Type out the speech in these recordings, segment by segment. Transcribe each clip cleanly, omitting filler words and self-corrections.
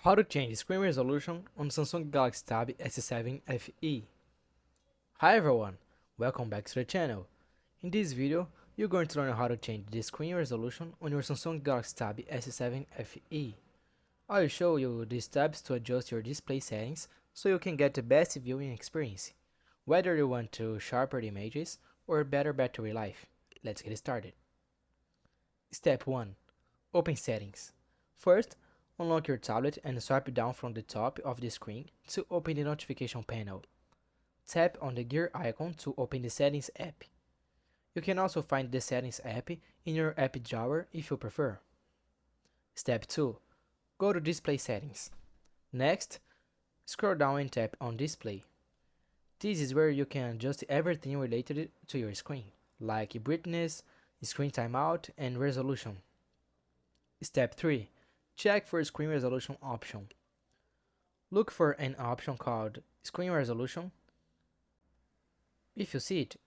How to change screen resolution on Samsung Galaxy Tab S7 FE. Hi everyone, welcome back to the channel. In this video, you're going to learn how to change the screen resolution on your Samsung Galaxy Tab S7 FE. I'll show you the steps to adjust your display settings so you can get the best viewing experience, whether you want to sharper images or better battery life. Let's get started. Step 1. Open Settings. First, unlock your tablet and swipe down from the top of the screen to open the notification panel. Tap on the gear icon to open the Settings app. You can also find the Settings app in your app drawer if you prefer. Step 2. Go to Display Settings. Next, scroll down and tap on Display. This is where you can adjust everything related to your screen, like brightness, screen timeout, and resolution. Step 3. Check for screen resolution option. Look for an option called Screen Resolution. If you see it,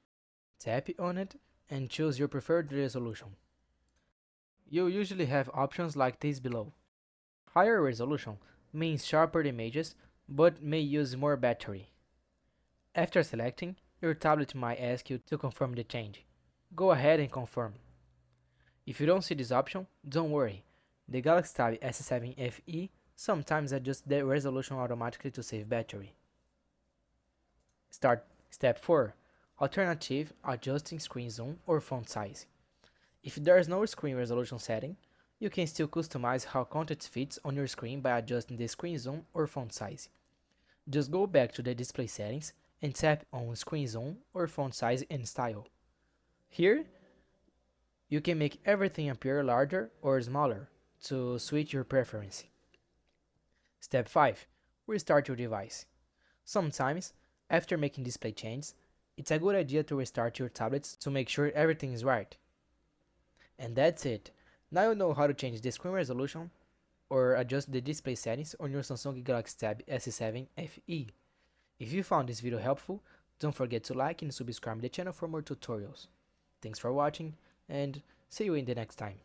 tap on it and choose your preferred resolution. You'll usually have options like this below. Higher resolution means sharper images but may use more battery. After selecting, your tablet might ask you to confirm the change. Go ahead and confirm. If you don't see this option, don't worry. The Galaxy Tab S7 FE sometimes adjusts the resolution automatically to save battery. Step 4. Alternative adjusting screen zoom or font size. If there is no screen resolution setting, you can still customize how content fits on your screen by adjusting the screen zoom or font size. Just go back to the display settings and tap on screen zoom or font size and style. Here, you can make everything appear larger or smaller to switch your preference. Step 5. Restart your device. Sometimes, after making display changes, it's a good idea to restart your tablets to make sure everything is right. And that's it. Now you know how to change the screen resolution or adjust the display settings on your Samsung Galaxy Tab S7 FE. If you found this video helpful, don't forget to like and subscribe to the channel for more tutorials. Thanks for watching and see you in the next time.